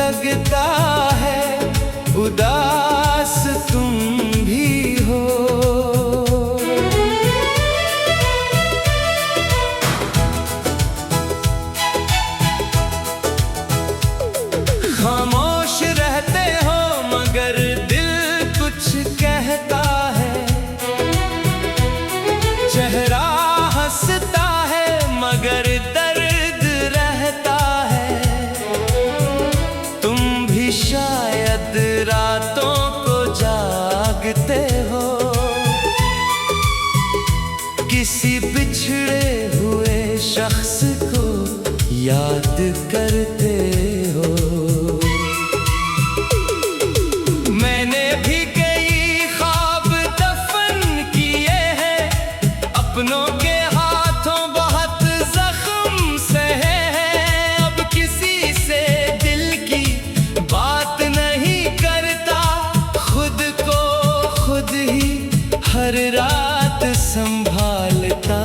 लगता है उदास तुम भी हो। खामोश रहते हो मगर दिल कुछ कहता है, चेहरा हंसता है मगर दर्द रहता है। तुम भी शायद रातों को जागते हो, किसी बिछड़े हुए शख्स को याद करते हो। मैंने भी कई ख्वाब दफन किए हैं, अपनों के हाथों बहुत जख्म सहे हैं। अब किसी से दिल की बात नहीं करता, खुद को खुद ही हर रात संभालता।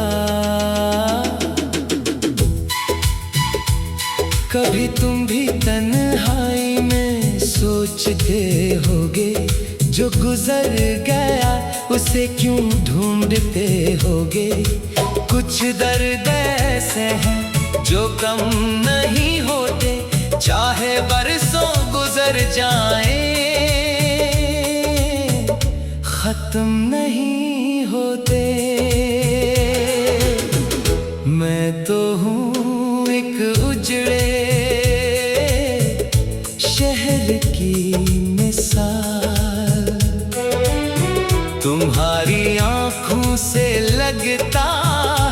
कभी तुम भी तन्हाई में सोचते होगे, जो गुजर गया उसे क्यों ढूंढते होगे। कुछ दर्द ऐसे हैं जो कम नहीं होते, चाहे बरसों गुजर जाएं, खत्म नहीं होते। मैं तो हूँ एक उजड़े शहर की मिसाल, तुम्हारी आंखों से लगता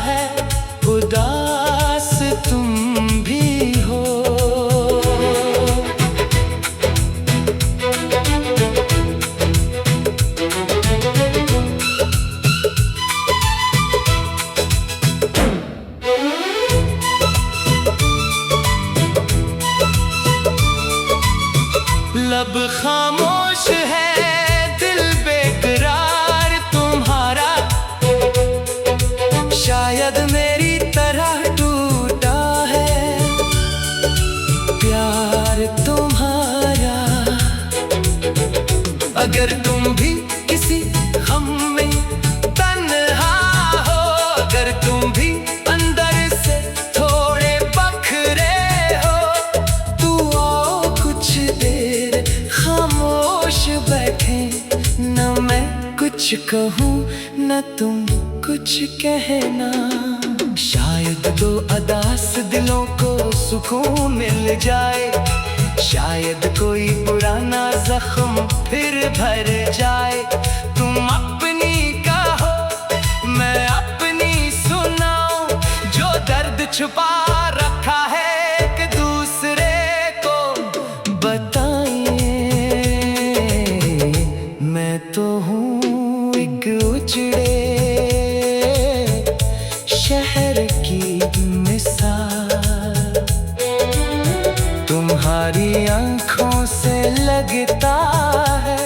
है उदास तुम भी हो। लब खामोश है, दिल बेकरार तुम्हारा, शायद मेरी तरह टूटा है प्यार तुम्हारा। अगर तुम भी किसी गम में तन्हा हो, अगर तुम भी अंदर से थोड़े बखरे हो, तू आओ कुछ देर खामोश बैठे, न मैं कुछ कहूँ न तुम कुछ कहना। शायद दो अदास दिलों को सुकून मिल जाए, शायद कोई पुराना जख्म फिर भर जाए। तुम अपनी कहो मैं अपनी सुनाऊं, जो दर्द छुपा रखा है एक दूसरे को बताइए। मैं तो हूँ एक उजड़े शहर की मिसाल, तुम्हारी आंखों से लगता है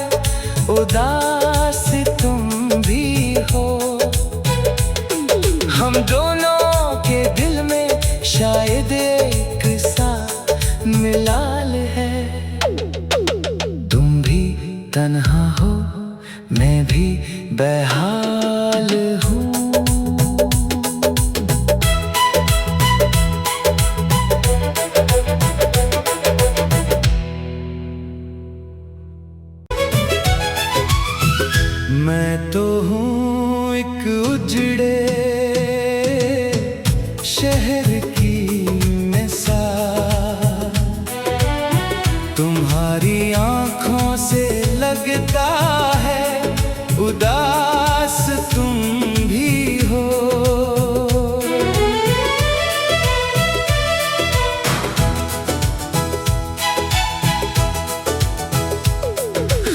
उदास तुम भी हो। हम दोनों के दिल में शायद एक सा मिलाल है। तुम भी तन्हा हो, मैं भी बेहाल हूँ। मैं तो हूँ एक उजड़े शहर की मिसाल, तुम्हारी आंखों से लगता है उदास तुम भी हो।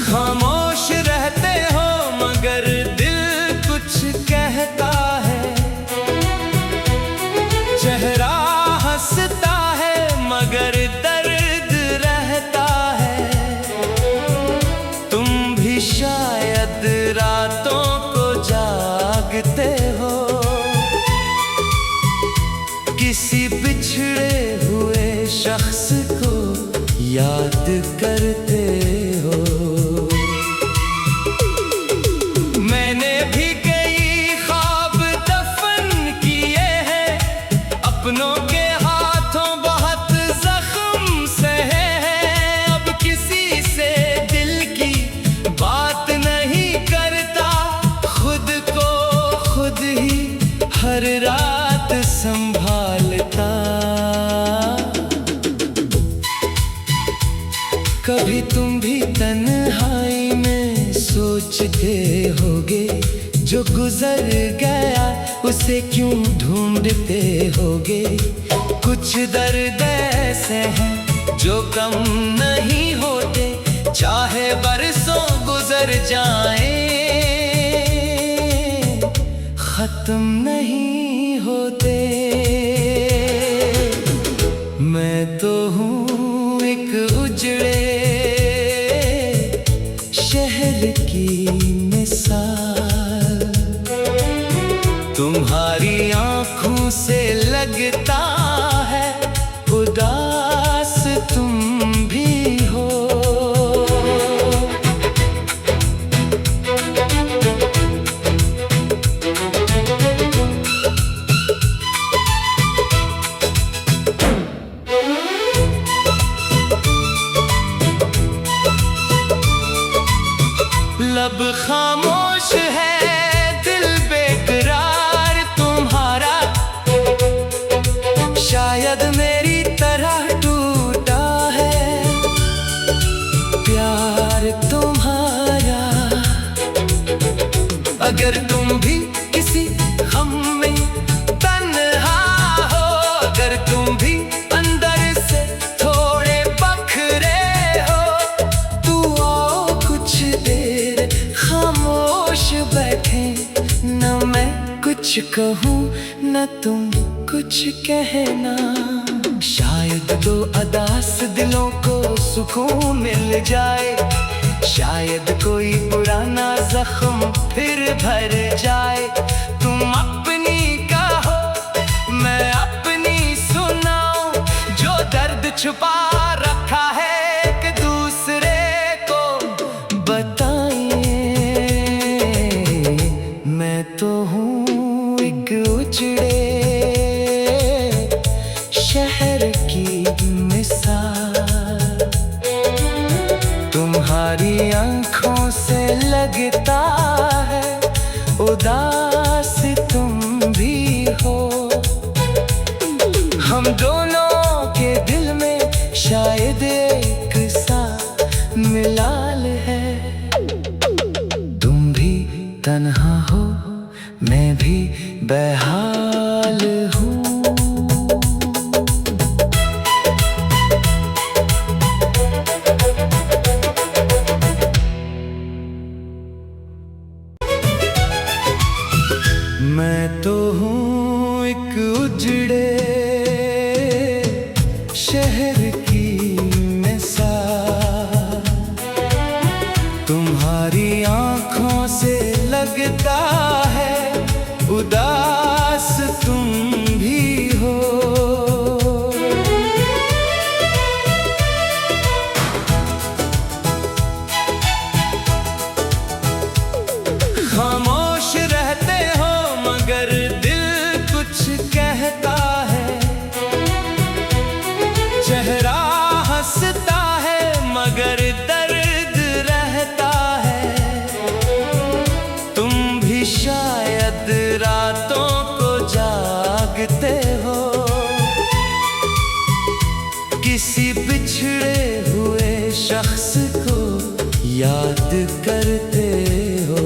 खामोश रहते हो मगर दिल कुछ कहता है, चेहरा हंसता है मगर दर्द रहता है। तुम भी शायद रातों याद करते हो। मैंने भी कई ख्वाब दफन किए हैं, अपनों के हाथों बहुत जख्म सहे हैं। अब किसी से दिल की बात नहीं करता, खुद को खुद ही हर रात संभालता। कभी तुम भी तन्हाई में सोचते होगे, जो गुजर गया उसे क्यों ढूंढते होगे। कुछ दर्द ऐसे हैं जो कम नहीं होते, चाहे बरसों गुजर जाएं, खत्म नहीं होते। मैं तो हूँ एक उजड़े शहर की मिसाल, तुम्हारी आंखों से लगता है उदास तुम भी हो। लब खामोश है, दिल बेकरार तुम्हारा, शायद मेरी तरह टूटा है प्यार तुम्हारा। अगर तुम भी किसी गम में तन्हा हो, अगर तुम भी अंदर से थोड़े बखरे हो, तू आओ कुछ देर खामोश बैठे, न मैं कुछ कहूँ न तुम कुछ कहना। शायद दो अदास दिलों को सुकून मिल जाए, शायद कोई पुराना जख्म फिर भर जाए। तुम अपनी कहो मैं अपनी सुनाऊं, जो दर्द छुपा रखा है एक दूसरे को बताइए। मैं तो हूँ एक उजड़े शहर की मिसाल, तुम्हारी आंखों से लगता है उदास तुम भी हो। हम दोनों के दिल में शायद एक सा मिलाल है। तुम भी तन्हा हो, मैं भी बेहाल हूँ। मैं तो हूँ एक उजड़े शहर की मिसाल, तुम्हारी आंखों से लगता है उदास तुम भी हो। खामोश रहते हो मगर दिल कुछ कहता है, चेहरा हंसता है मगर दर्द रहता है। तुम भी शायद रातों को जागते हो, किसी बिछड़े हुए शख्स को याद करते हो।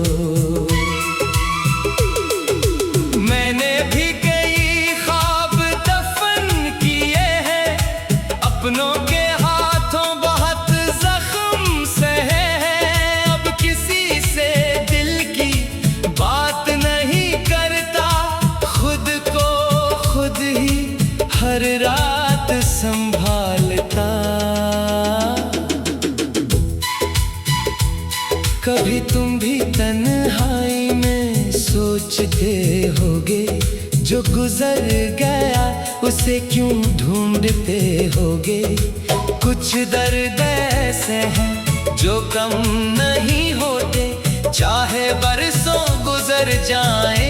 मैंने भी कई ख्वाब दफन किए हैं, अपनों के हाथों बहुत जख्म सहे हैं। अब किसी से दिल की बात नहीं करता, खुद को खुद ही हर रात संभालता। कभी तुम भी तन्हाई में सोचते होगे, जो गुजर गया उसे क्यों ढूंढते होगे। कुछ दर्द ऐसे हैं जो कम नहीं होते, चाहे बरसों गुजर जाएं,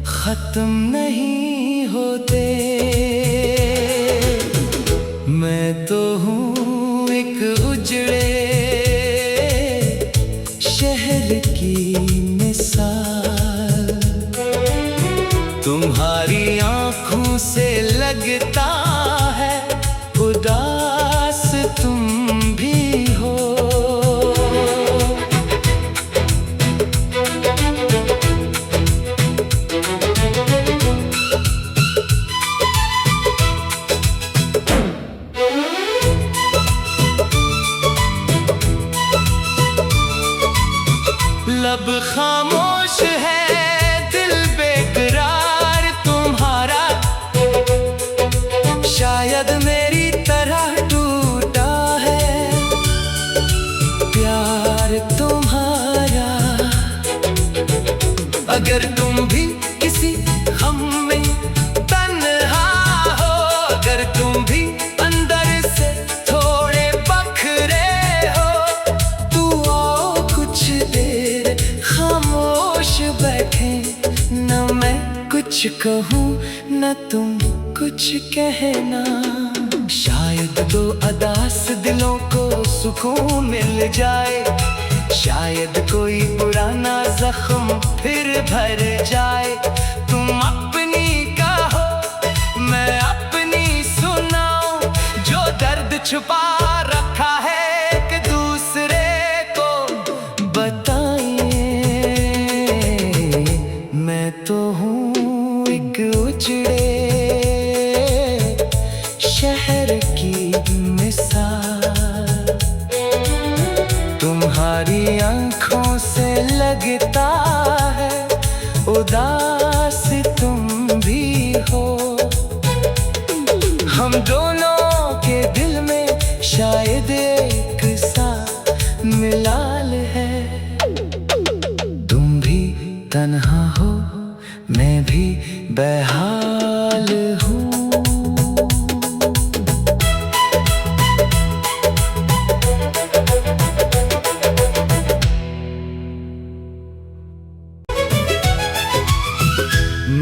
खत्म नहीं होते। मैं तो हूँ एक उजड़े शहर की मिसाल, तुम्हारी आँखों से लगता है उदास तुम भी हो। लब खामोश है, दिल बेकरार तुम्हारा, शायद मेरी तरह टूटा है प्यार तुम्हारा। अगर तुम भी किसी गम में तन्हा हो, अगर तुम भी अंदर से थोड़े बखरे हो, तू आओ कुछ देर खामोश बैठे, न मैं कुछ कहूँ न तुम कुछ कहना। शायद दो अदास दिलों को सुकून मिल जाए, शायद कोई पुराना जख्म फिर भर जाए। तुम अपनी कहो मैं अपनी सुनाऊं, जो दर्द छुपा रखा है एक दूसरे को बताइए। मैं तो हूँ एक उजड़े शहर की मिसाल, तुम्हारी आँखों से लगता है उदास तुम भी हो। हम दोनों के दिल में शायद एक सा मिलाल है, तुम भी तन्हा हो मैं भी बेहाल हूँ।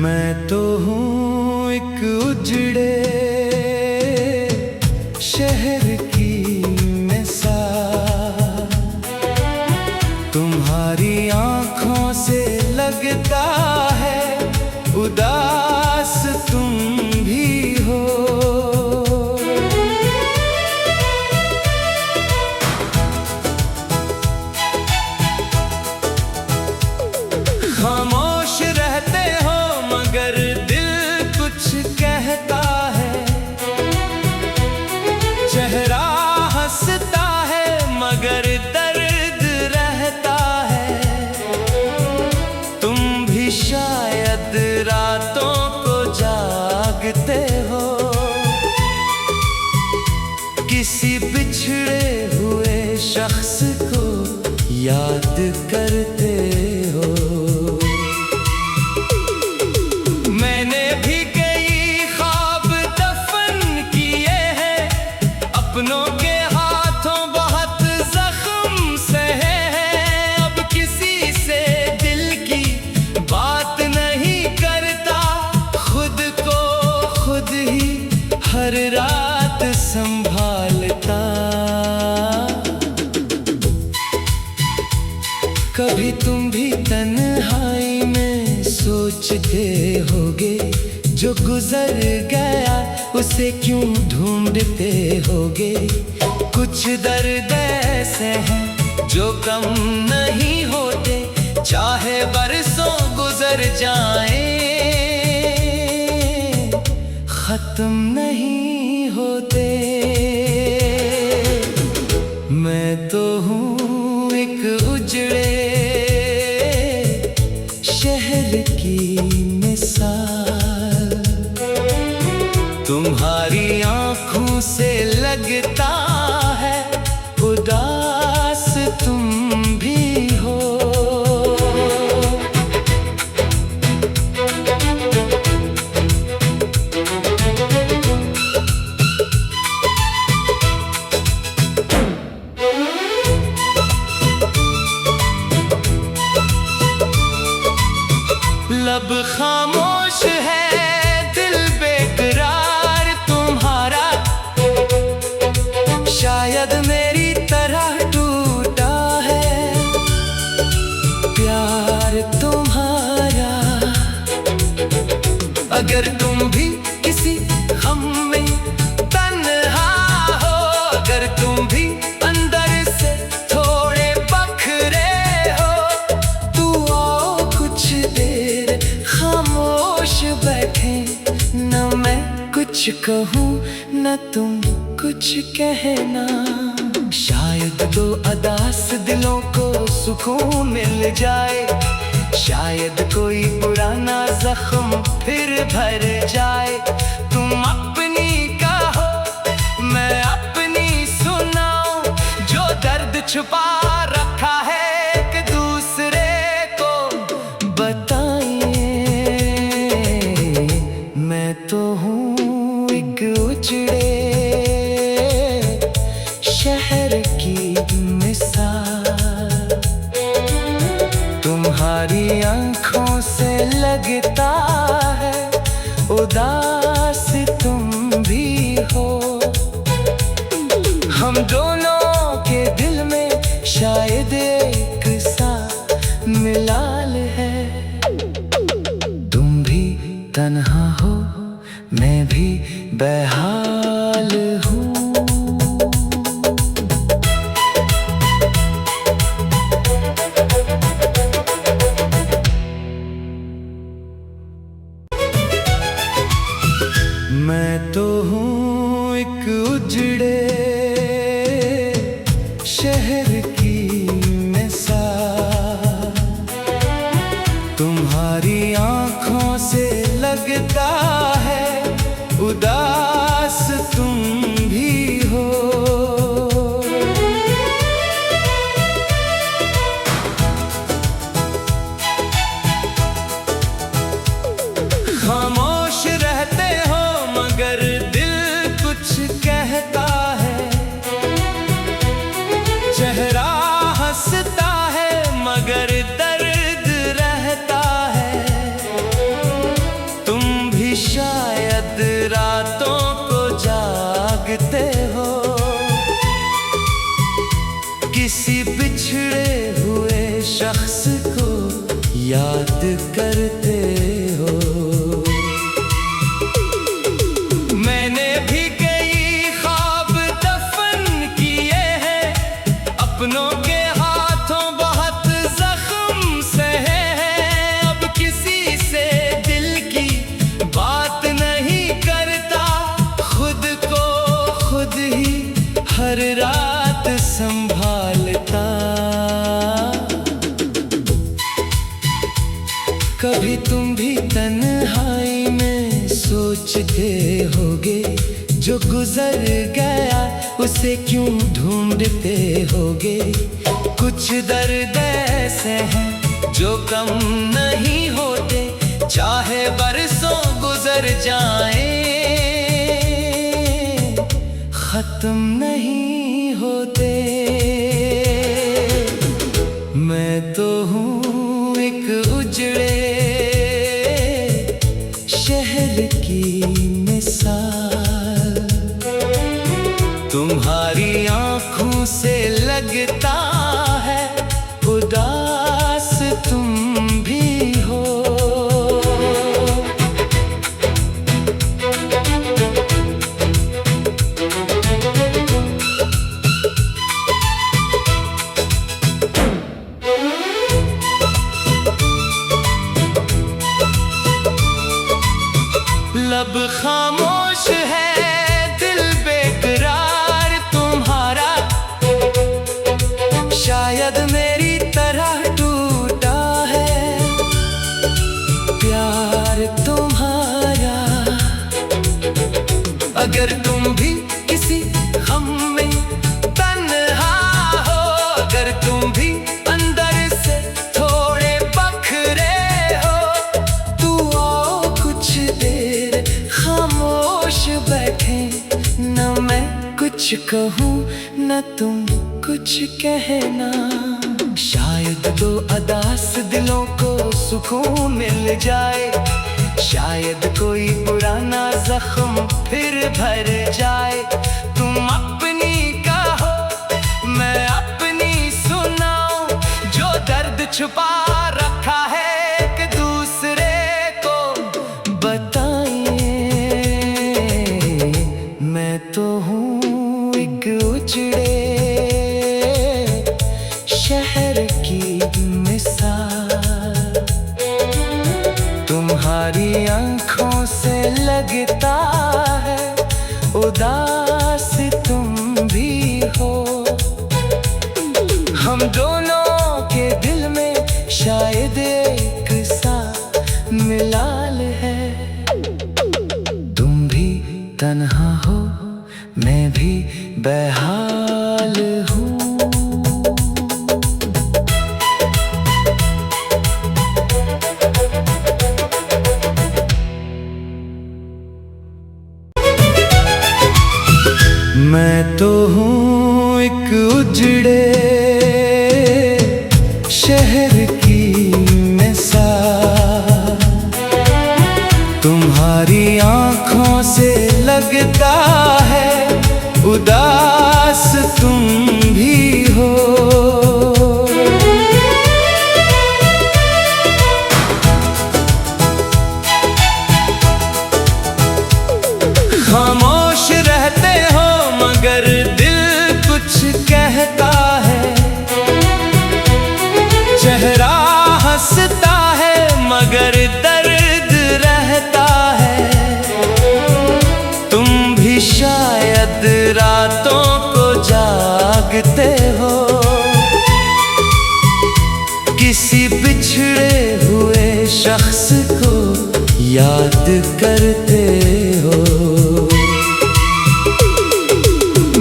मैं तो हूँ एक उजड़े शहर की मिसाल, तुम्हारी आँखों से लगता है उदास तुम भी हो। खामोश रहते हो मगर दिल कुछ कहता है, चेहरा हंसता है मगर दर्द रहता है। तुम भी शायद रातों को जागते हो, किसी बिछड़े हुए शख्स को याद करते हो। मैंने भी कई ख्वाब दफन किए हैं, अपनों के हाथों बहुत जख्म सहे हैं। अब किसी से दिल की बात नहीं करता, खुद को खुद ही हर रात संभालता। कभी तुम भी तन्हाई में सोचते होगे, जो गुजर गया उसे क्यों ढूंढते होगे। कुछ दर्द ऐसे हैं जो कम नहीं होते, चाहे बरसों गुजर जाएं, खत्म नहीं होते। मैं तो हूँ एक उजड़े शहर की मिसाल, तुम्हारी आँखों से लगता है उदास तुम भी हो। अगर तुम भी किसी गम में तन्हा हो, अगर तुम भी अंदर से थोड़े बखरे हो, तू आओ कुछ देर खामोश बैठे, न मैं कुछ कहूँ न तुम कुछ कहना। शायद दो अदास दिलों को सुकून मिल जाए, शायद कोई पुराना जख्म फिर भर जाए। तुम अपनी कहो मैं अपनी सुनाऊं, जो दर्द छुपा रखा है एक दूसरे को बताइए। मैं तो हूँ एक उजड़े शहर की मिसाल, तुम्हारी आंखों से लगता है उदास तुम भी हो। हम दोनों के दिल में शायद एक सा मिलाल है। तुम भी तन्हा हो, मैं भी बेहाल हूँ। मैं तो हूँ एक उजड़े शहर की मिसाल, तुम्हारी आंखों से लगता है उदास तुम भी हो। खामोश रहते हो मगर दिल कुछ कहता है, चेहरा हंसता है मगर दर्द रहता है। तुम भी शायद रातों को जागते हो, किसी बिछड़े हुए शख्स को याद करते हो। मैंने भी कई ख्वाब दफन किए हैं, अपनों के हाथों बहुत जख्म सहे हैं। अब किसी से दिल की बात नहीं करता, खुद को खुद ही हर रात संभालता। कभी तुम भी तन्हाई में सोचते होगे, जो गुजर गया उसे क्यों ढूंढते होगे। कुछ दर्द ऐसे हैं जो कम नहीं होते, चाहे बरसों गुजर जाएं, खत्म नहीं होते। मैं तो हूँ एक उजड़े शहर की मिसाल, तुम्हारी आंखों से लगता है उदास तुम भी हो। लब खामोश है दिल बेकरार तुम्हारा, शायद मेरी तरह टूटा है प्यार तुम्हारा। अगर तुम भी किसी गम में तन्हा हो, अगर तुम भी अंदर से थोड़े बखरे हो, तू आओ कुछ देर खामोश बैठे, न मैं कुछ कहूँ न तुम कुछ कहना। शायद दो अदास दिलों को सुकून मिल जाए, शायद कोई पुराना जख्म फिर भर जाए। तुम अपनी कहो मैं अपनी सुनाऊं, जो दर्द छुपा रखा है एक दूसरे को बताएं। एक उजड़े शहर की मिसाल। तुम्हारी आंखों से लगता है उदास तुम भी हो। हम दोनों के दिल में शायद एक सा मिलाल है। तुम भी तन्हा हो, मैं भी बेहाल हूँ। मैं तो हूँ एक उजड़े शहर की मिसाल। तुम्हारी आंखों से लगता है उदास तुम भी हो। खामोश रहते हो मगर दिल कुछ कहता है। चेहरा हंसता है मगर दर्द रहता है। तुम भी शायद रातों को जागते हो, किसी बिछड़े हुए शख्स को याद करते हो।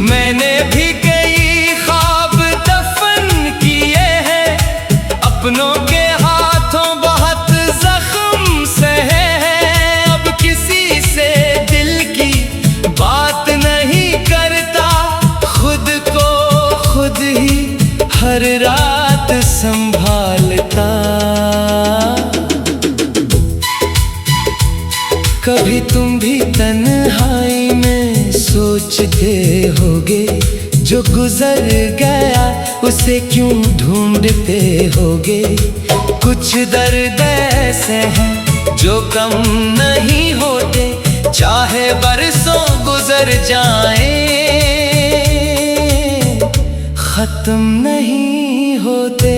मैंने भी कई ख्वाब दफन किए हैं, अपनों के हाथों बहुत जख्म सहे हैं। अब किसी से दिल की बात नहीं करता, खुद को खुद ही हर रात संभालता। कभी तुम भी तन्हाई में सोचते होगे, जो गुजर गया उसे क्यों ढूंढते होगे। कुछ दर्द ऐसे हैं जो कम नहीं होते, चाहे बरसों गुजर जाएं, खत्म नहीं होते।